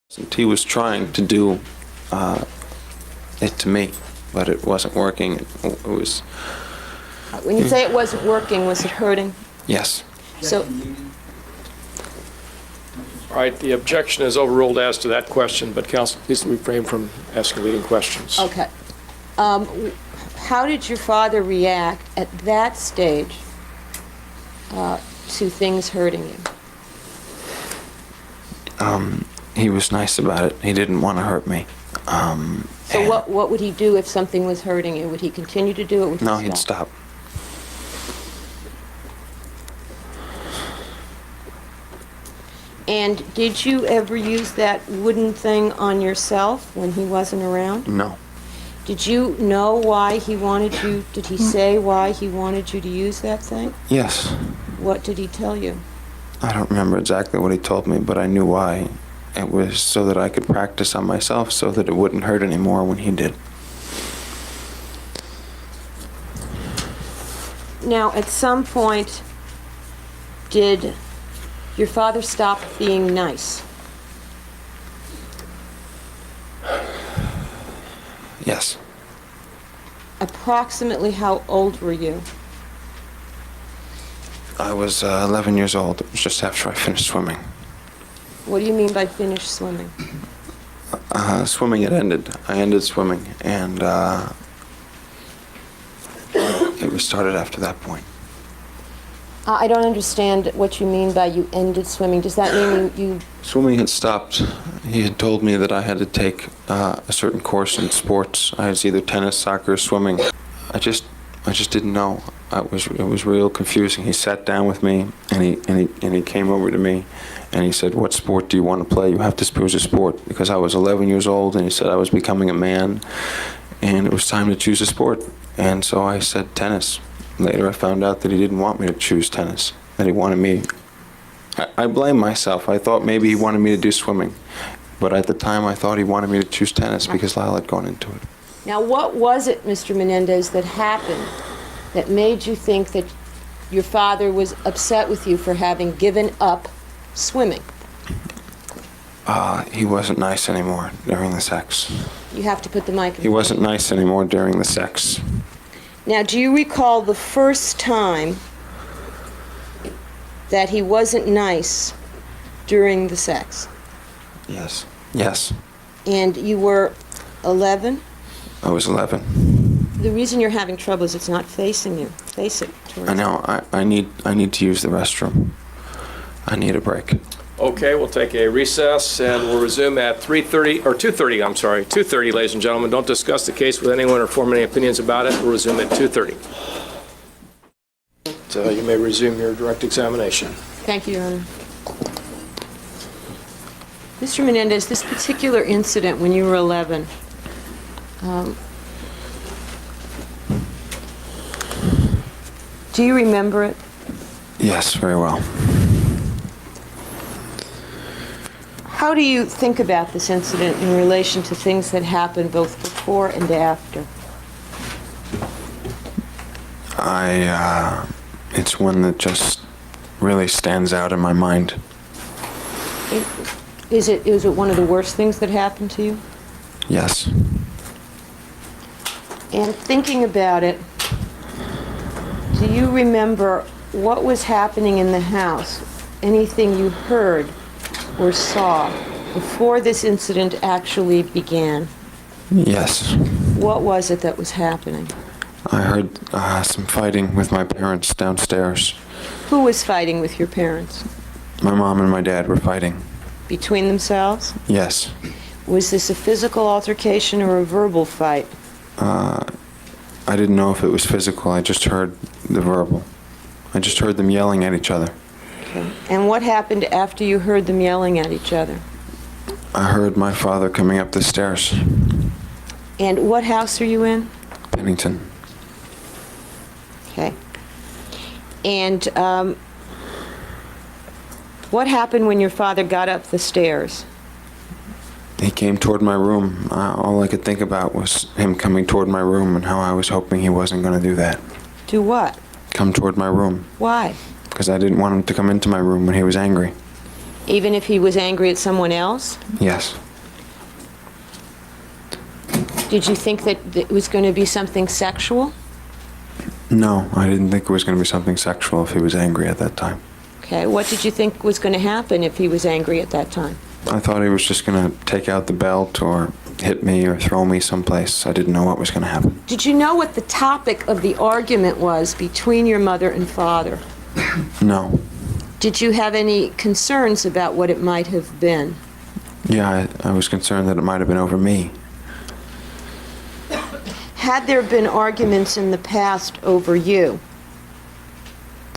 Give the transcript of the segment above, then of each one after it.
He was trying to do it to me, but it wasn't working. It was... When you say it wasn't working, was it hurting? Yes. So, All right, the objection is overruled as to that question, but counsel, please refrain from asking leading questions. okay. How did your father react at that stage to things hurting you? He was nice about it. He didn't want to hurt me. So what would he do if something was hurting you? Would he continue to do it? Would he No, he'd stop. And did you ever use that wooden thing on yourself when he wasn't around? No. Did you know why he wanted you, did he say why he wanted you to use that thing? Yes. What did he tell you? I don't remember exactly what he told me, but I knew why. It was so that I could practice on myself so that it wouldn't hurt anymore when he did. Now, at some point, did your father stop being nice? Yes. Approximately how old were you? I was 11 years old. It was just after I finished swimming. What do you mean by finish swimming? Swimming had ended. I ended swimming, and it was started after that point. I don't understand what you mean by you ended swimming. Does that mean you... Swimming had stopped. He had told me that I had to take a certain course in sports. I was either tennis, soccer, or swimming. I just didn't know. It was real confusing. He sat down with me, and he came over to me, and he said, "What sport do you want to play? You have to choose a sport." Because I was 11 years old, and he said I was becoming a man, and it was time to choose a sport. And so I said tennis. Later I found out that he didn't want me to choose tennis, that he wanted me... I blame myself. I thought maybe he wanted me to do swimming. But at the time I thought he wanted me to choose tennis because Lyle had gone into it. Now, what was it, Mr. Menendez, that happened that made you think that your father was upset with you for having given up swimming? He wasn't nice anymore during the sex. You have to put the mic in. He wasn't nice anymore during the sex. Now, do you recall the first time that he wasn't nice during the sex? Yes. Yes. And you were 11? I was 11. The reason you're having trouble is it's not facing you. Face it towards I know. I need to use the restroom. I need a break. Okay, we'll take a recess, and we'll resume at 3:30, or 2:30, I'm sorry, 2:30, ladies and gentlemen. Don't discuss the case with anyone or form any opinions about it. We'll resume at 2:30. So you may resume your direct examination. Thank you, Your Honor. Mr. Menendez, this particular incident when you were 11, do you remember it? Yes, very well. How do you think about this incident in relation to things that happened both before and after? It's one that just really stands out in my mind. Is it one of the worst things that happened to you? Yes. And thinking about it, do you remember what was happening in the house? Anything you heard or saw before this incident actually began? Yes. What was it that was happening? I heard some fighting with my parents downstairs. Who was fighting with your parents? My mom and my dad were fighting. Between themselves? Yes. Was this a physical altercation or a verbal fight? I didn't know if it was physical. I just heard the verbal. I just heard them yelling at each other. Okay. And what happened after you heard them yelling at each other? I heard my father coming up the stairs. And what house are you in? Pennington. Okay. And what happened when your father got up the stairs? He came toward my room. All I could think about was him coming toward my room and how I was hoping he wasn't going to do that. Do what? Come toward my room. Why? Because I didn't want him to come into my room when he was angry. Even if he was angry at someone else? Yes. Did you think that it was going to be something sexual? No, I didn't think it was going to be something sexual if he was angry at that time. Okay, what did you think was going to happen if he was angry at that time? I thought he was just going to take out the belt or hit me or throw me someplace. I didn't know what was going to happen. Did you know what the topic of the argument was between your mother and father? No. Did you have any concerns about what it might have been? Yeah, I was concerned that it might have been over me. Had there been arguments in the past over you?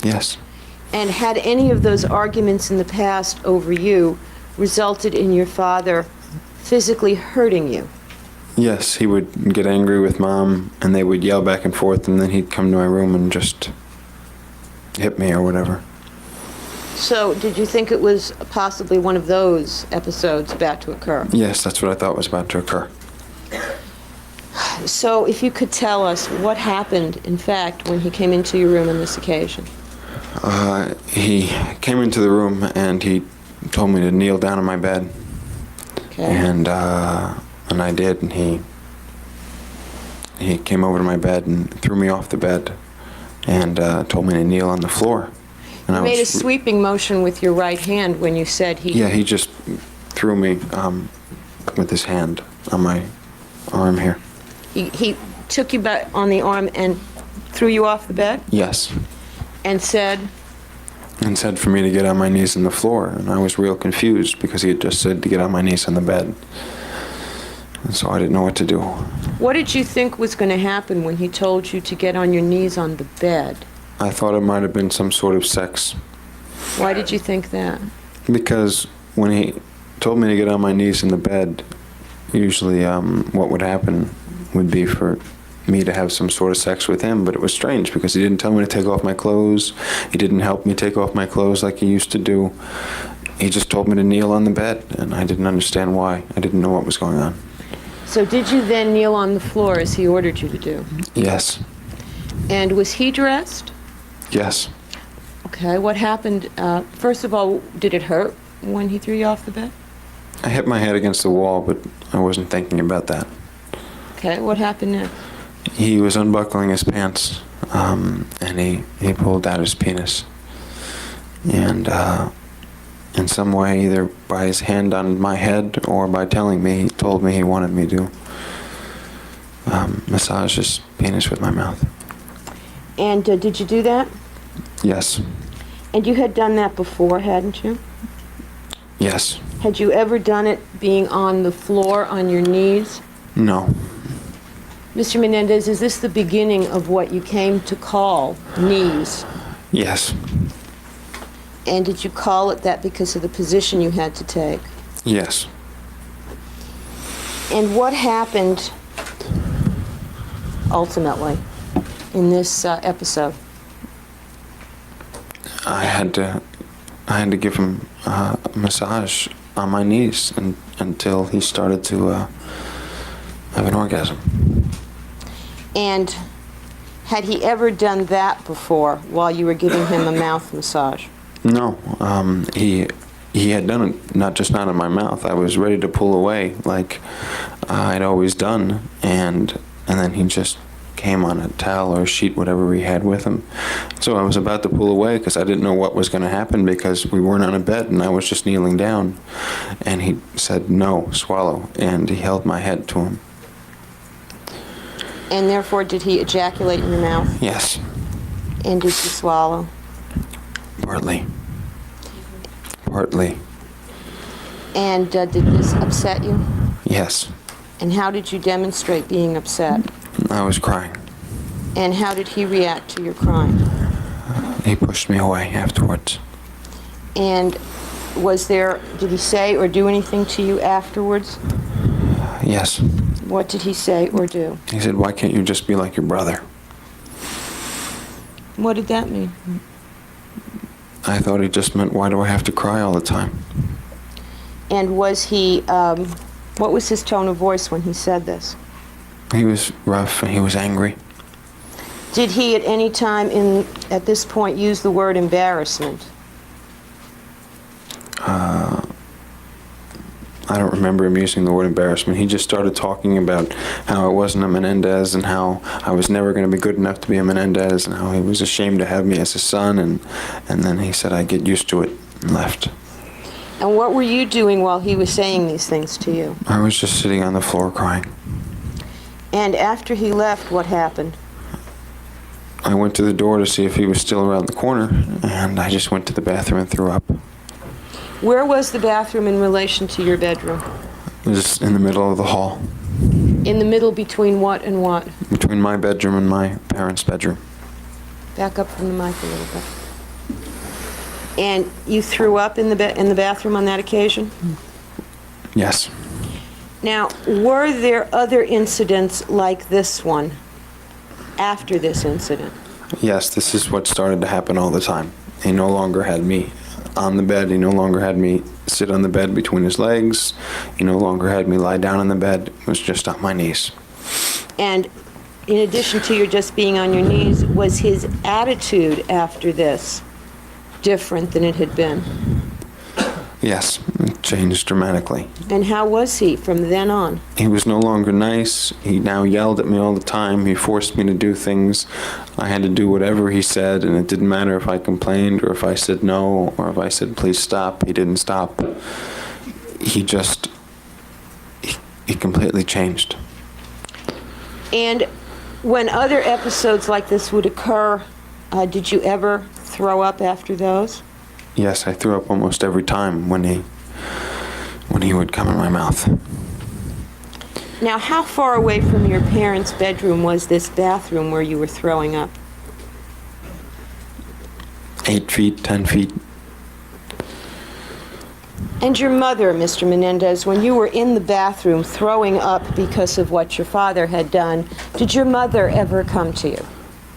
Yes. And had any of those arguments in the past over you resulted in your father physically hurting you? Yes, he would get angry with Mom, and they would yell back and forth, and then he'd come to my room and just hit me or whatever. So, did you think it was possibly one of those episodes about to occur? Yes, that's what I thought was about to occur. So, if you could tell us what happened, in fact, when he came into your room on this occasion. He came into the room and he told me to kneel down on my bed. Okay. And I did, and he came over to my bed and threw me off the bed and told me to kneel on the floor. And You made a sweeping motion with your right hand when you said he... Yeah, he just threw me with his hand on my arm here. He took you back on the arm and threw you off the bed Yes. and said, And said for me to get on my knees on the floor. And I was real confused because he had just said to get on my knees on the bed. And so I didn't know what to do. what did you think was going to happen when he told you to get on your knees on the bed? I thought it might have been some sort of sex. Why did you think that? Because when he told me to get on my knees in the bed, usually what would happen would be for me to have some sort of sex with him, but it was strange because he didn't tell me to take off my clothes. He didn't help me take off my clothes like he used to do. He just told me to kneel on the bed, and I didn't understand why. I didn't know what was going on. So did you then kneel on the floor as he ordered you to do? Yes. And was he dressed? Yes. Okay, what happened? First of all, did it hurt when he threw you off the bed? I hit my head against the wall, but I wasn't thinking about that. Okay, what happened next? He was unbuckling his pants, and he pulled out his penis. And in some way, either by his hand on my head or by telling me, he told me he wanted me to massage his penis with my mouth. And did you do that? Yes. And you had done that before, hadn't you? Yes. Had you ever done it being on the floor on your knees? No. Mr. Menendez, is this the beginning of what you came to call knees? Yes. And did you call it that because of the position you had to take? Yes. And what happened ultimately in this episode? I had to give him a massage on my knees until he started to have an orgasm. And had he ever done that before while you were giving him a mouth massage? No, he had done it, not on my mouth. I was ready to pull away like I'd always done, and then he just came on a towel or a sheet, whatever he had with him. So I was about to pull away because I didn't know what was going to happen because we weren't on a bed and I was just kneeling down. And he said, "No, swallow," and he held my head to him. And therefore, did he ejaculate in your mouth? Yes. And did you swallow? Partly. Partly. And did this upset you? Yes. And how did you demonstrate being upset? I was crying. And how did he react to your crying? He pushed me away afterwards. And did he say or do anything to you afterwards? Yes. What did he say or do? He said, "Why can't you just be like your brother?" What did that mean? I thought he just meant, why do I have to cry all the time? And was he, what was his tone of voice when he said this? He was rough and he was angry. Did he at any time at this point use the word embarrassment? I don't remember him using the word embarrassment. He just started talking about how I wasn't a Menendez and how I was never going to be good enough to be a Menendez and how he was ashamed to have me as a son. And then he said I'd get used to it and left. And what were you doing while he was saying these things to you? I was just sitting on the floor crying. And after he left, what happened? I went to the door to see if he was still around the corner, and I just went to the bathroom and threw up. Where was the bathroom in relation to your bedroom? It was in the middle of the hall, In the middle between what and what? between my bedroom and my parents' bedroom. Back up from the mic a little bit. And you threw up in the bathroom on that occasion? Yes. Now, were there other incidents like this one after this incident? Yes, this is what started to happen all the time. He no longer had me on the bed. He no longer had me sit on the bed between his legs. He no longer had me lie down on the bed. It was just on my knees. And in addition to your just being on your knees, was his attitude after this different than it had been? Yes, it changed dramatically. And how was he from then on? He was no longer nice. He now yelled at me all the time. He forced me to do things. I had to do whatever he said, and it didn't matter if I complained or if I said no or if I said, please stop. He didn't stop. He completely changed. And when other episodes like this would occur, did you ever throw up after those? Yes, I threw up almost every time when he would come in my mouth. Now, how far away from your parents' bedroom was this bathroom where you were throwing up? 8 feet, 10 feet. And your mother, Mr. Menendez, when you were in the bathroom throwing up because of what your father had done, did your mother ever come to you?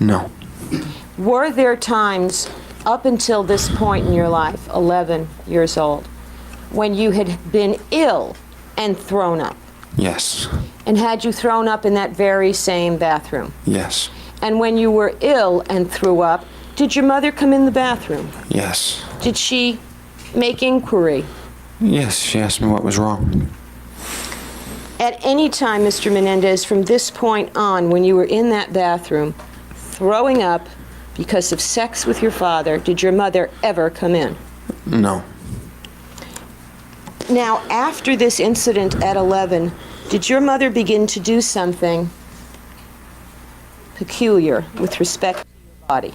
No. Were there times up until this point in your life, 11 years old, when you had been ill and thrown up? Yes. And had you thrown up in that very same bathroom? Yes. And when you were ill and threw up, did your mother come in the bathroom? Yes. Did she make inquiry? Yes, she asked me what was wrong. At any time, Mr. Menendez, from this point on, when you were in that bathroom throwing up because of sex with your father, did your mother ever come in? No. Now, after this incident at 11, did your mother begin to do something peculiar with respect to your body?